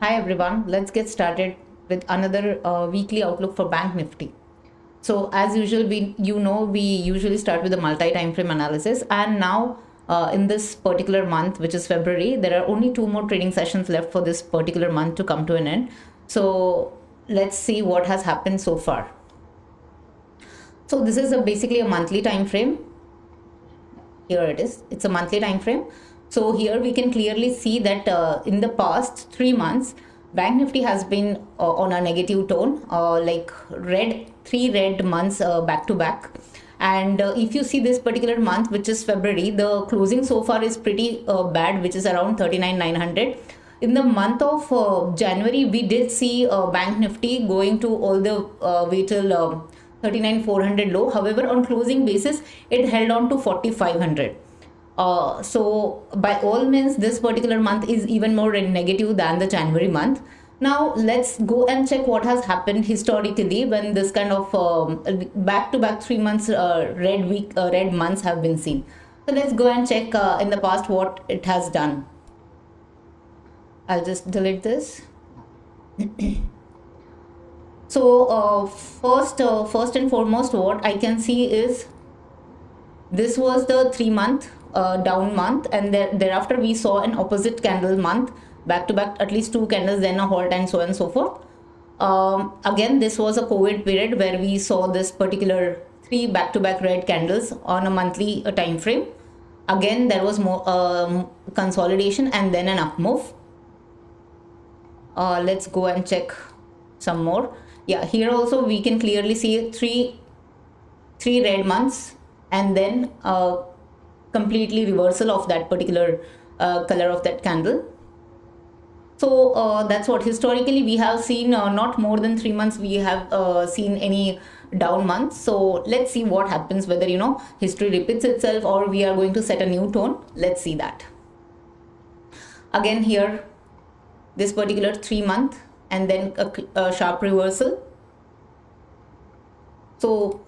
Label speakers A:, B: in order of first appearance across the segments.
A: Hi everyone, let's get started with another weekly outlook for Bank Nifty. So as usual, we usually start with a multi-time frame analysis, and now in this particular month, which is February, there are only two more trading sessions left for this particular month to come to an end. So let's see what has happened so far. So this is basically a monthly time frame. Here it is. It's a monthly time frame. So here we can clearly see that in the past 3 months, Bank Nifty has been on a negative tone, like three red months back to back. And if you see this particular month, which is February, the closing so far is pretty bad, which is around 39,900. In the month of January, we did see Bank Nifty going to all the way till 39,400 low. However, on closing basis, it held on to 4,500. So by all means, this particular month is even more negative than the January month. Now let's go and check what has happened historically when this kind of back-to-back 3 months red months have been seen. So let's go and check in the past what it has done. I'll just delete this. So first and foremost, what I can see is this was the 3 month down month, and thereafter we saw an opposite candle month back to back, at least two candles, then a halt, and so on and so forth. Again, this was a COVID period where we saw this particular three back to back red candles on a monthly time frame. Again, there was more consolidation and then an up move. Let's go and check some more. Yeah, here also we can clearly see three red months and then completely reversal of that particular color of that candle. So that's what historically we have seen. Not more than 3 months we have seen any down months. So let's see what happens, whether history repeats itself or we are going to set a new tone. Let's see that. Again, here this particular 3 month and then a sharp reversal. So,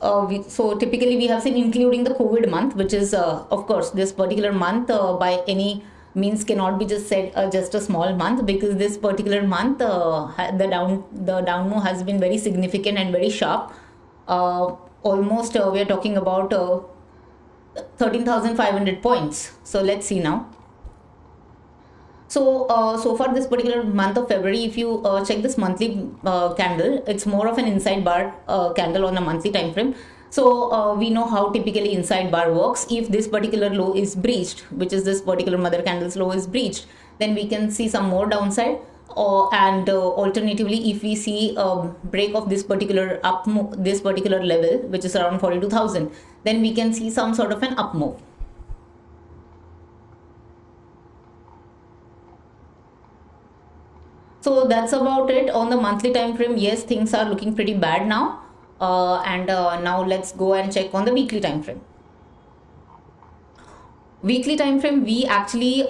A: so typically we have seen, including the COVID month, which is of course this particular month by any means cannot be just said just a small month, because this particular month the down move has been very significant and very sharp. Almost we are talking about 13,500 points. So let's see now. So, so far this particular month of February, if you check this monthly candle, it's more of an inside bar candle on a monthly time frame. So we know how typically inside bar works. If this particular low is breached, which is this particular mother candle's low is breached, then we can see some more downside. And alternatively, if we see a break of this particular this particular level, which is around 42,000, then we can see some sort of an up move. So that's about it on the monthly time frame. Yes, things are looking pretty bad now. Now let's go and check on the weekly time frame. Weekly time frame, we actually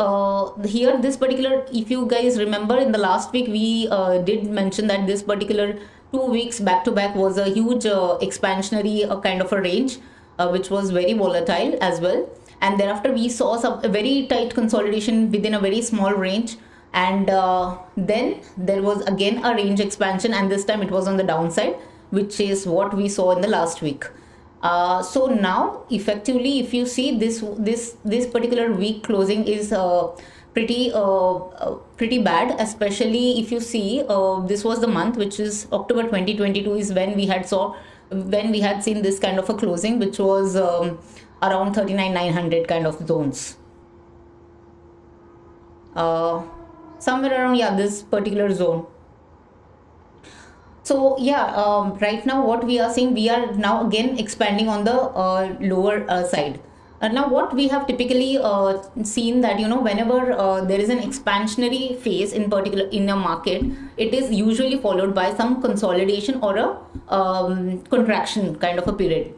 A: here this particular, if you guys remember, in the last week we did mention that this particular 2 weeks back to back was a huge expansionary kind of a range, which was very volatile as well. And thereafter we saw a very tight consolidation within a very small range. And then there was again a range expansion, and this time it was on the downside, which is what we saw in the last week. So now effectively, if you see this particular week closing is pretty bad, especially if you see this was the month, which is October 2022, is when we had seen this kind of a closing, which was around 39,900 kind of zones. Somewhere around, yeah, this particular zone. So yeah, right now what we are seeing, we are now again expanding on the lower side. Now what we have typically seen that whenever there is an expansionary phase in particular in a market, it is usually followed by some consolidation or a contraction kind of a period.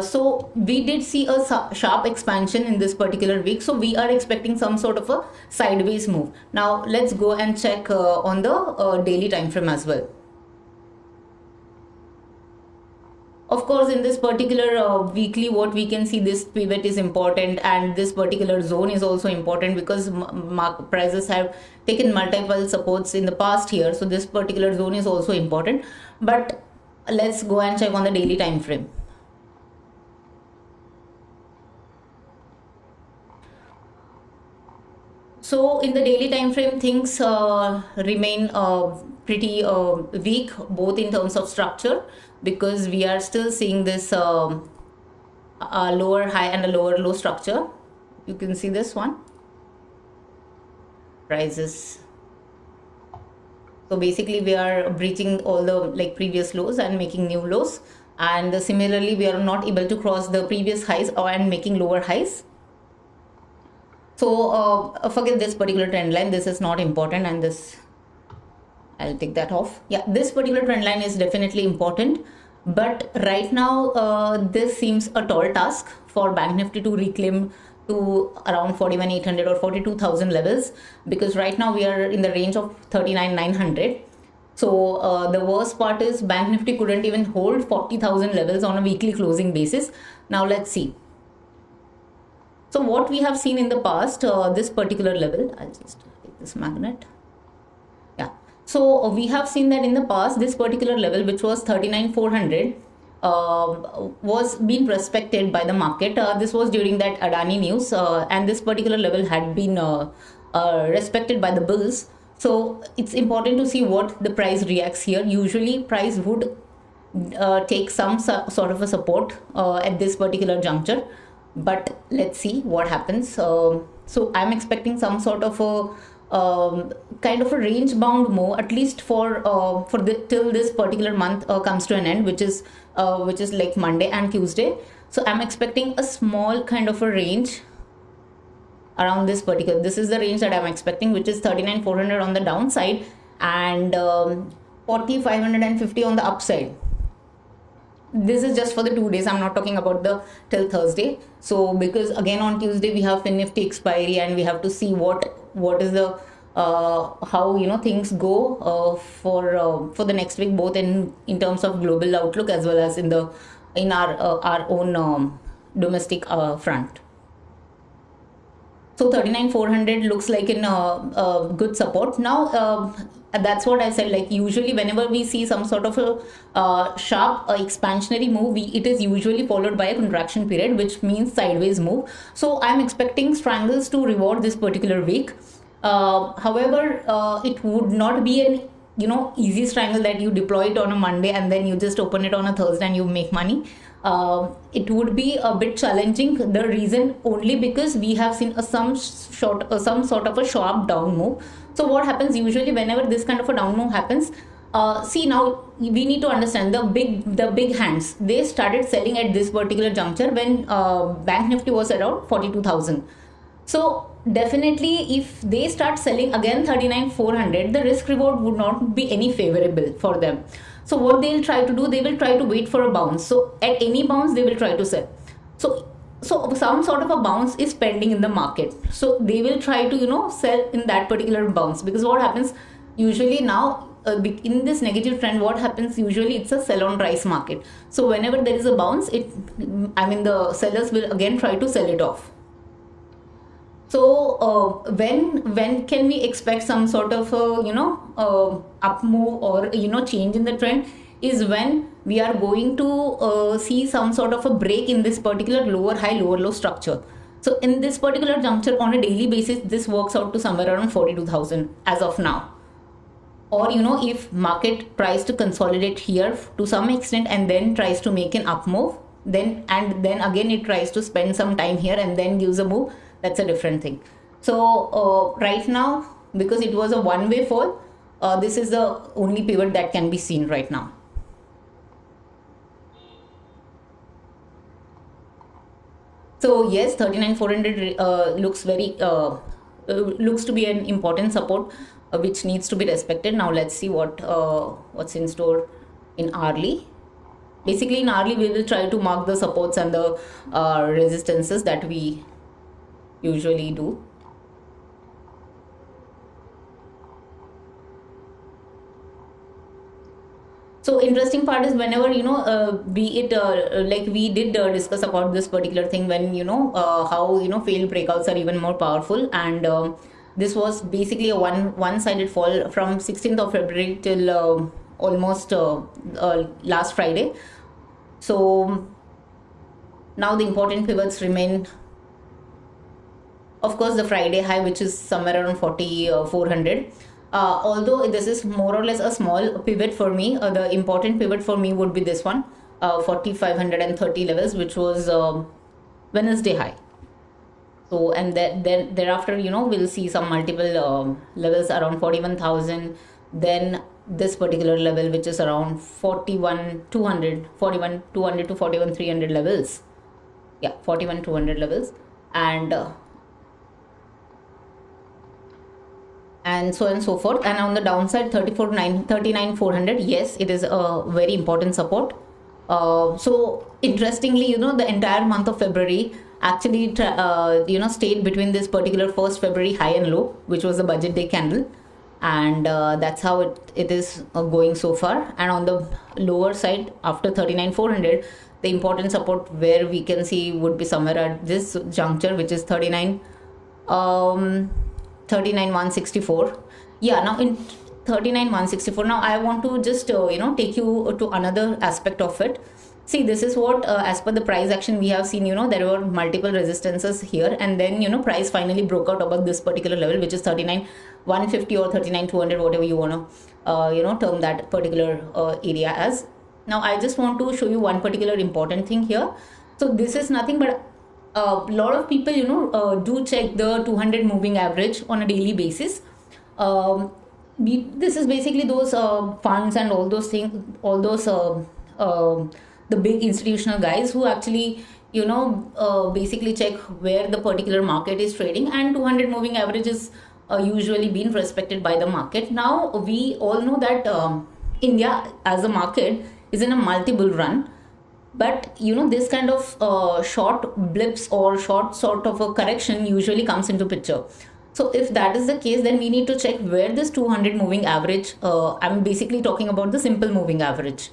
A: So we did see a sharp expansion in this particular week. So we are expecting some sort of a sideways move. Now let's go and check on the daily time frame as well. Of course, in this particular weekly, what we can see, this pivot is important, and this particular zone is also important because market prices have taken multiple supports in the past here. So this particular zone is also important. But let's go and check on the daily time frame. So in the daily time frame, things remain pretty weak, both in terms of structure, because we are still seeing this a lower high and a lower low structure. You can see this one, prices. So basically we are breaching all the previous lows and making new lows, and similarly we are not able to cross the previous highs and making lower highs. So forget this particular trend line, this is not important, and this, I'll take that off. Yeah, this particular trend line is definitely important, but right now this seems a tall task for Bank Nifty to reclaim to around 41,800 or 42,000 levels, because right now we are in the range of 39,900. So the worst part is Bank Nifty couldn't even hold 40,000 levels on a weekly closing basis. Now let's see. So what we have seen in the past, this particular level, I'll just take this magnet. Yeah. So we have seen that in the past, this particular level, which was 39,400, was being respected by the market. This was during that Adani news, and this particular level had been respected by the bulls. So it's important to see what the price reacts here. Usually price would take some sort of a support at this particular juncture. But let's see what happens. So I'm expecting some sort of a kind of a range bound move, at least for till this particular month comes to an end, which is like Monday and Tuesday. So I'm expecting a small kind of a range around this particular. This is the range that I'm expecting, which is 39,400 on the downside and 40,550 on the upside. This is just for the 2 days. I'm not talking about the till Thursday. So because again on Tuesday we have Nifty expiry, and we have to see what is the how things go for the next week, both in terms of global outlook as well as in our own domestic front. So 39,400 looks like in good support. Now that's what I said, like usually whenever we see some sort of a sharp expansionary move, it is usually followed by a contraction period, which means sideways move. So I'm expecting strangles to reward this particular week. However, it would not be an easy strangle that you deploy it on a Monday and then you just open it on a Thursday and you make money. It would be a bit challenging. The reason only because we have seen some sort of a sharp down move. So what happens usually whenever this kind of a down move happens? See, now we need to understand the big hands. They started selling at this particular juncture when Bank Nifty was around 42,000. So definitely, if they start selling again 39,400, the risk reward would not be any favorable for them. So what they'll try to do, they will try to wait for a bounce. So at any bounce, they will try to sell. So some sort of a bounce is pending in the market. So they will try to sell in that particular bounce, because what happens usually now in this negative trend, what happens usually, it's a sell on price market. So whenever there is a bounce, the sellers will again try to sell it off. So when can we expect some sort of up move or change in the trend is when we are going to see some sort of a break in this particular lower high lower low structure. So in this particular juncture on a daily basis, this works out to somewhere around 42,000 as of now. Or if market tries to consolidate here to some extent and then tries to make an up move, then again it tries to spend some time here and then gives a move, that's a different thing. So right now, because it was a one-way fall, this is the only pivot that can be seen right now. So yes, 39,400 looks to be an important support which needs to be respected. Now let's see what's in store in hourly. Basically in hourly we will try to mark the supports and the resistances that we usually do. So interesting part is whenever, be it like we did discuss about this particular thing when, how, failed breakouts are even more powerful. And this was basically a one-sided fall from 16th of February till almost last Friday. So now the important pivots remain, of course, the Friday high, which is somewhere around 4,400. Although this is more or less a small pivot for me, the important pivot for me would be this one, 4,530 levels, which was Wednesday high. So, and then thereafter, we'll see some multiple levels around 41,000. Then this particular level, which is around 41,200 to 41,300 levels. Yeah, 41,200 levels. And so on and so forth. And on the downside, 39,400. Yes, it is a very important support. So interestingly, the entire month of February actually stayed between this particular 1st February high and low, which was the budget day candle. And that's how it is going so far. And on the lower side, after 39,400, the important support where we can see would be somewhere at this juncture, which is 39,164. Yeah, now in 39,164, now I want to just take you to another aspect of it. See, this is what as per the price action we have seen, there were multiple resistances here, and then price finally broke out above this particular level, which is 39,150 or 39,200, whatever you want to term that particular area as. Now I just want to show you one particular important thing here. So this is nothing but a lot of people do check the 200 moving average on a daily basis. This is basically those funds and all those things, all those the big institutional guys who actually basically check where the particular market is trading, and 200 moving average is usually being respected by the market. Now we all know that India as a market is in a multi-bull run. But this kind of short blips or short sort of a correction usually comes into picture. So if that is the case, then we need to check where this 200 moving average, I'm basically talking about the simple moving average.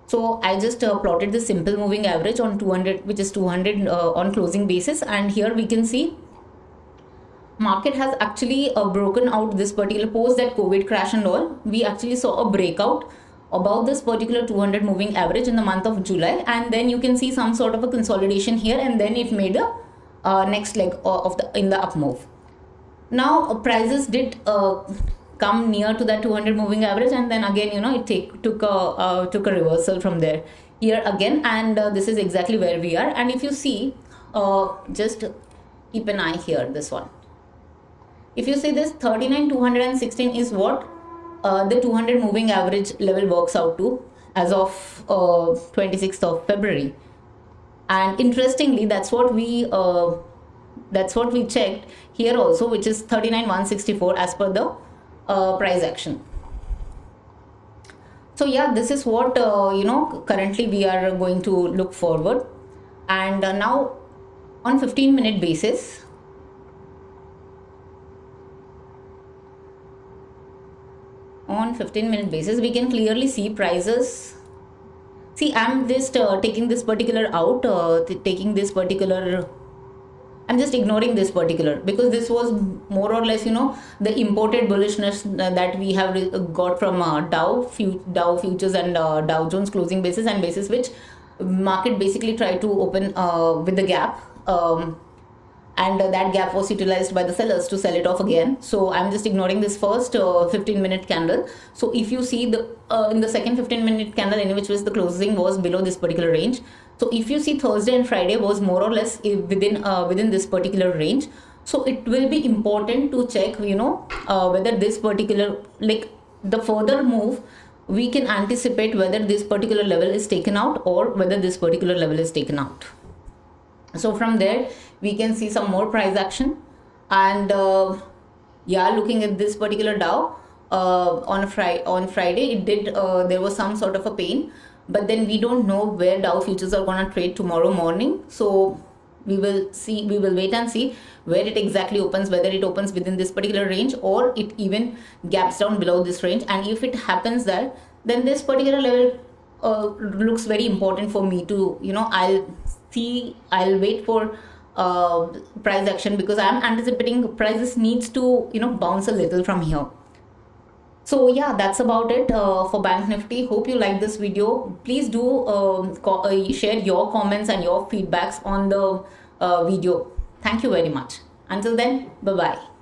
A: So I just plotted the simple moving average on 200, which is 200 on closing basis. And here we can see market has actually broken out this particular post that COVID crash and all. We actually saw a breakout about this particular 200 moving average in the month of July, and then you can see some sort of a consolidation here, and then it made a next leg in the up move. Now prices did come near to that 200 moving average, and then again it took a reversal from there here again, and this is exactly where we are. And if you see, just keep an eye here, this one. If you see this 39,216 is what the 200 moving average level works out to as of 26th of February. And interestingly, that's what we checked here also, which is 39,164 as per the price action. So yeah, this is what currently we are going to look forward. And now on 15-minute basis, we can clearly see prices. See, I'm just taking this particular out, I'm just ignoring this particular, because this was more or less, the imported bullishness that we have got from Dow futures and Dow Jones closing basis, and basis which market basically tried to open with the gap. And that gap was utilized by the sellers to sell it off again. So I'm just ignoring this first 15-minute candle. So if you see the in the second 15-minute candle, in which was the closing was below this particular range. So if you see Thursday and Friday was more or less within this particular range. So it will be important to check, whether this particular, like the further move, we can anticipate whether this particular level is taken out or whether this particular level is taken out. So from there we can see some more price action. And yeah, looking at this particular Dow on Friday, it did there was some sort of a pain, but then we don't know where Dow futures are going to trade tomorrow morning. So we will wait and see where it exactly opens, whether it opens within this particular range or it even gaps down below this range. And if it happens that then this particular level looks very important for me to, I'll wait for price action, because I'm anticipating prices needs to, bounce a little from here. So yeah, that's about it for Bank Nifty. Hope you like this video. Please do share your comments and your feedbacks on the video. Thank you very much. Until then, bye-bye.